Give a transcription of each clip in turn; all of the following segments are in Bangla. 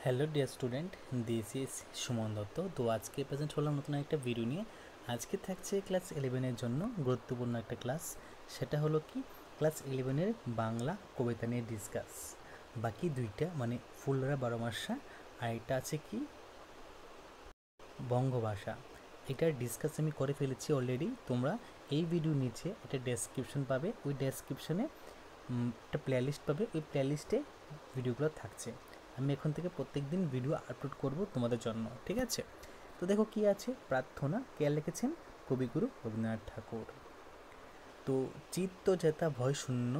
Hello dear student, this is Suman Dutta. তো আজকে প্রেজেন্ট হলাম নতুন একটা ভিডিও নিয়ে। আজকে থাকছে ক্লাস 11-এর জন্য গুরুত্বপূর্ণ একটা ক্লাস। সেটা হলো কি, ক্লাস 11-এর বাংলা কবিতা নিয়ে ডিসকাস। বাকি দুইটা মানে ফুলরা বারো মাসা, আর এটা আছে কি বঙ্গভাষা। এটার ডিসকাস আমি করে ফেলেছি অলরেডি। তোমরা এই ভিডিও নিচে একটা ডেসক্রিপশন পাবে, ওই ডেসক্রিপশনে একটা প্লেলিস্ট পাবে, ওই প্লেলিস্টে ভিডিওগুলো থাকছে। আমি এখন থেকে প্রত্যেক দিন ভিডিও আপলোড করব তোমাদের জন্য, ঠিক আছে? তো দেখো কি আছে, প্রার্থনা কে লিখেছেন? কবিগুরু রবীন্দ্রনাথ ঠাকুর। তো চিত্ত যেথা ভয় শূন্য,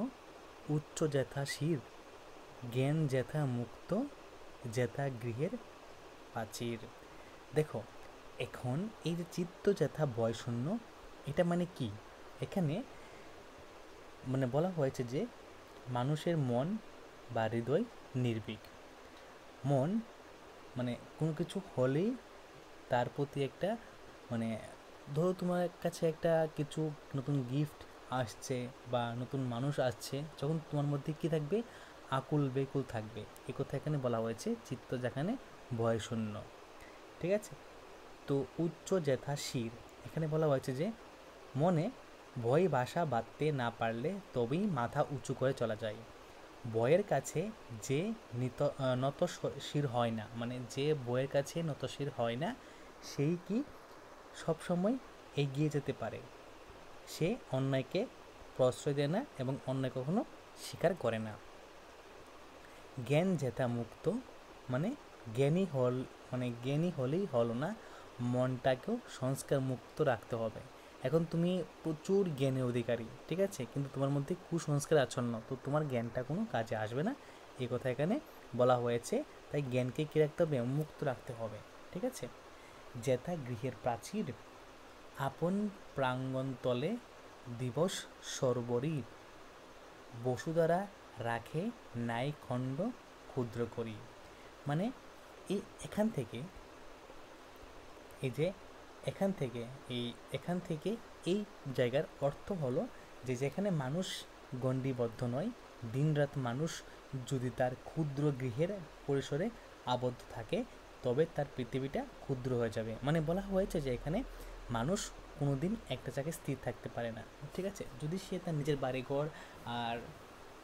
উচ্চ যেথা শির, জ্ঞান যেথা মুক্ত, যেথা গৃহের প্রাচীর। দেখো, এখন এই যে চিত্ত যেথা ভয় শূন্য, এটা মানে কি? এখানে মানে বলা হয়েছে যে মানুষের মন বা হৃদয় নির্ভীক। মন মানে কোনো কিছু হলেই তার প্রতি একটা মানে ধরো তোমার কাছে একটা কিছু নতুন গিফট আসছে বা নতুন মানুষ আসছে, যখন তোমার মধ্যে কী থাকবে? আকুল বেকুল থাকবে। এ কথা এখানে বলা হয়েছে চিত্ত যেখানে ভয় শূন্য, ঠিক আছে? তো উচ্চ যেথা শির, এখানে বলা হয়েছে যে মনে ভয় বাসা বাঁধতে না পারলে তবেই মাথা উঁচু করে চলা যায়। বইয়ের কাছে যে নতশির হয় না, মানে যে বইয়ের কাছে নতশির হয় না, সেই কি সবসময় এগিয়ে যেতে পারে। সে অন্যায়কে প্রশ্রয় দেয় না এবং অন্যায় কখনো স্বীকার করে না। জ্ঞান যেটা মুক্ত, মানে জ্ঞানী হল মানে জ্ঞানী হলেই হলো না, মনটাকেও সংস্কার মুক্ত রাখতে হবে। এখন তুমি প্রচুর জ্ঞানের অধিকারী, ঠিক আছে, কিন্তু তোমার মধ্যে কুসংস্কার আচ্ছন্ন, তো তোমার জ্ঞানটা কোনো কাজে আসবে না, এই কথা এখানে বলা হয়েছে। তাই জ্ঞানকে কী রাখতে হবে? মুক্ত রাখতে হবে, ঠিক আছে? যেথা গৃহের প্রাচীর, আপন প্রাঙ্গণতলে দিবস সর্বরী, বসুধারা রাখে নাই খণ্ড ক্ষুদ্র করি। মানে এই এখান থেকে এই যে এখান থেকে এখান থেকে এই জায়গার অর্থ হলো যে যেখানে মানুষ গণ্ডিবদ্ধ নয়, দিনরাত মানুষ যদি তার ক্ষুদ্র গৃহের পরিসরে আবদ্ধ থাকে, তবে তার পৃথিবীটা ক্ষুদ্র হয়ে যাবে। মানে বলা হয়েছে যে এখানে মানুষ কোনো দিন একটা জায়গায় স্থির থাকতে পারে না, ঠিক আছে? যদি সে তার নিজের বাড়িঘর আর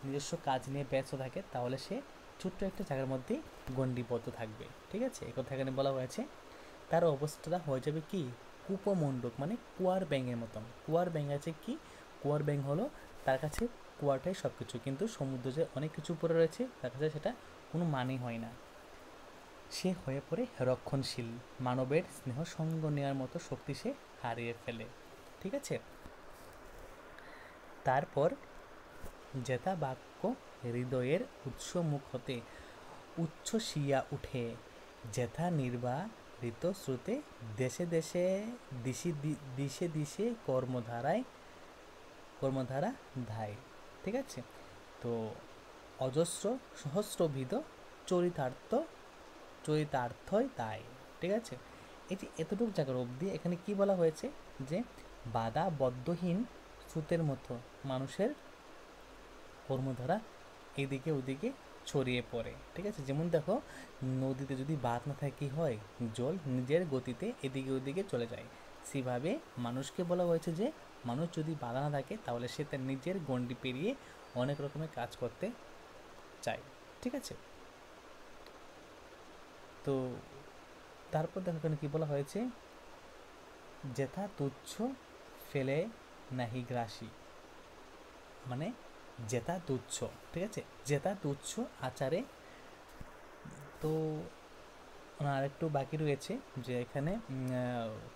নিজস্ব কাজ নিয়ে ব্যস্ত থাকে, তাহলে সে ছোট্ট একটা জায়গার মধ্যে গণ্ডিবদ্ধ থাকবে, ঠিক আছে? এই কথা এখানে বলা হয়েছে। তার অবস্থাটা হয়ে যাবে কি কূপমণ্ডক, মানে কুয়ার ব্যাঙের মতন। কুয়ার ব্যাঙ আছে কি? কুয়ার ব্যাঙ হলো তার কাছে কুয়াটাই সব কিছু, কিন্তু সমুদ্র যে অনেক কিছু পড়ে রয়েছে তার কাছে সেটা কোনো মানেই হয় না। সে হয়ে পড়ে রক্ষণশীল, মানবের স্নেহ সঙ্গ নেওয়ার মতো শক্তি সে হারিয়ে ফেলে, ঠিক আছে? তারপর যেথা বাক্য হৃদয়ের উৎস মুখ হতে উচ্ছ্বসিয়া উঠে, যেথা নির্বারিত স্রোতে দেশে দেশে দিশে দিশে কর্মধারা ধায়, ঠিক আছে? তো অজস্র সহস্রবিধ চরিতার্থ চরিতার্থই তাই, ঠিক আছে? এই যে এতটুকু জায়গার অবধি এখানে কি বলা হয়েছে? যে বাধা বদ্ধহীন স্রোতের মতো মানুষের কর্মধারা এদিকে ওদিকে ছড়িয়ে পড়ে, ঠিক আছে? যেমন দেখো, নদীতে যদি বাঁধ না থাকে কি হয়? জল নিজের গতিতে এদিকে ওদিকে চলে যায়। সেভাবে মানুষকে বলা হয়েছে যে মানুষ যদি বাধা না থাকে, তাহলে সে তার নিজের গণ্ডি পেরিয়ে অনেক রকমের কাজ করতে চায়, ঠিক আছে? তো তারপর দেখো এখানে কি বলা হয়েছে? যেথা তুচ্ছ ফেলে নাহি গ্রাসী, মানে যেথা তুচ্ছ, ঠিক আছে? যেথা তুচ্ছ আচারে। তো আর একটু বাকি রয়েছে, যে এখানে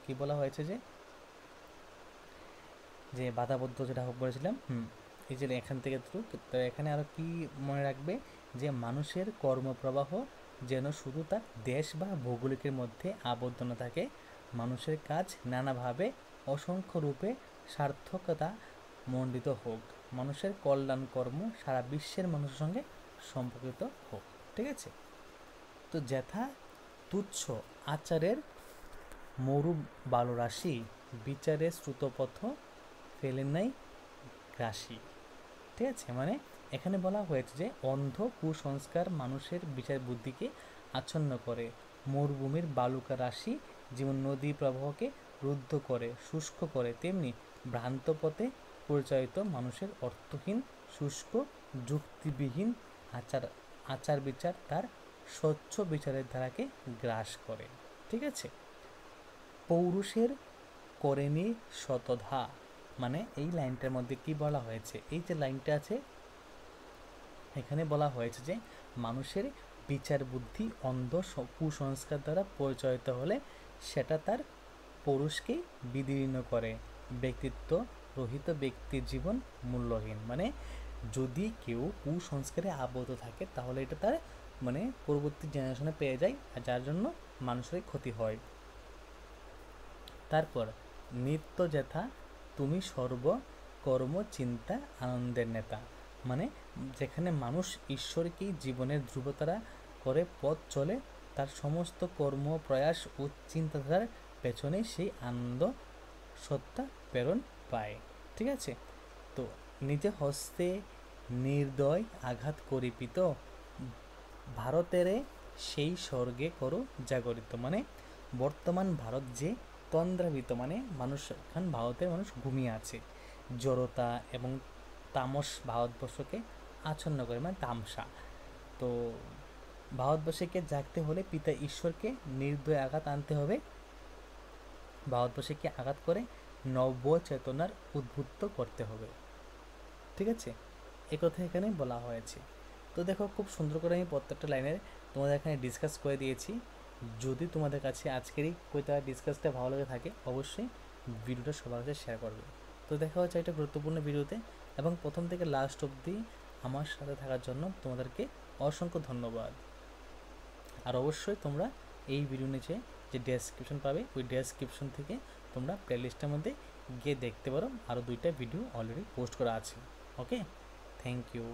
কি বলা হয়েছে যে যে বাধাবদ্ধ যেটা বলেছিলাম, এই যে এখান থেকে থ্রু, তো এখানে আরও কি মনে রাখবে? যে মানুষের কর্মপ্রবাহ যেন শুধু তার দেশ বা ভৌগোলিকের মধ্যে আবদ্ধ না থাকে, মানুষের কাজ নানাভাবে অসংখ্য রূপে সার্থকতা মণ্ডিত হোক, মানুষের কল্যাণ কর্ম সারা বিশ্বের মানুষের সঙ্গে সম্পর্কিত হোক, ঠিক আছে? তো যেথা তুচ্ছ আচারের মরু বালরাশি, বিচারে শ্রুতপথ ফেলেন নাই গ্রাসী, ঠিক আছে? মানে এখানে বলা হয়েছে যে অন্ধ কুসংস্কার মানুষের বিচার বুদ্ধিকে আচ্ছন্ন করে, মরুভূমির বালুকা রাশি যেমন নদী প্রবাহকে রুদ্ধ করে, শুষ্ক করে, তেমনি ভ্রান্ত পথে পরিচালিত মানুষের অর্থহীন, শুষ্ক, যুক্তিবিহীন আচার আচার বিচার তার স্বচ্ছ বিচারের ধারাকে গ্রাস করে। ঠিক আছে, পৌরুষের করেনি শতধা, মানে এই লাইনটার মধ্যে কি বলা হয়েছে, এই যে লাইনটা আছে এখানে বলা হয়েছে যে মানুষের বিচার বুদ্ধি অন্ধ কুসংস্কার দ্বারা পরিচালিত হলে সেটা তার পৌরুষকে বিদীর্ণ করে, ব্যক্তিত্ব রহিত ব্যক্তির জীবন মূল্যহীন। মানে যদি কেউ কুসংস্কারে আবদ্ধ থাকে তাহলে এটা তার মানে পরবর্তী জেনারেশনে পেয়ে যায়, আর যার জন্য মানুষের ক্ষতি হয়। তারপর নিত্য যেথা তুমি সর্ব কর্ম চিন্তা আনন্দের নেতা, মানে যেখানে মানুষ ঈশ্বরকেই জীবনের ধ্রুবতারা করে পথ চলে, তার সমস্ত কর্ম প্রয়াস ও চিন্তাধারার পেছনে সেই আনন্দ সত্তা প্রেরণ পায়। ঠিক আছে, তো নিজে হস্তে নির্দয় আঘাত করিপিত ভারতেরে সেই স্বর্গে করো জাগরিত, মানে বর্তমান ভারত যে তন্দ্রাবৃত, মানে মানুষ এখন ভারতের মানুষ ঘুমিয়ে আছে, জড়তা এবং তামস ভারতবর্ষকে আচ্ছন্ন করে, মানে তামসা। তো ভারতবর্ষকে জাগতে হলে পিতা ঈশ্বরকে নির্দয় আঘাত আনতে হবে, ভারতবর্ষকে আঘাত করে নব চেতনার উদ্বুদ্ধ করতে হবে। ঠিক আছে, এ কথা এখানে বলা হয়েছে। তো দেখো খুব সুন্দর করে আমি প্রত্যেকটা লাইনের তোমাদের এখানে ডিসকাস করে দিয়েছি। যদি তোমাদের কাছে আজকের এই কবিতা ডিসকাসটা ভালো লেগে থাকে অবশ্যই ভিডিওটা সবার কাছে শেয়ার করবে। তো দেখা হচ্ছে একটা গুরুত্বপূর্ণ ভিডিওতে, এবং প্রথম থেকে লাস্ট অবধি আমার সাথে থাকার জন্য তোমাদেরকে অসংখ্য ধন্যবাদ। আর অবশ্যই তোমরা এই ভিডিও নিচে যে ডেসক্রিপশন পাবে ওই ডেসক্রিপশন থেকে তোমরা প্লেলিস্টের মধ্যে গিয়ে দেখতে পারো, আরও 2টা ভিডিও অলরেডি পোস্ট করা আছে। ওকে, থ্যাংক ইউ।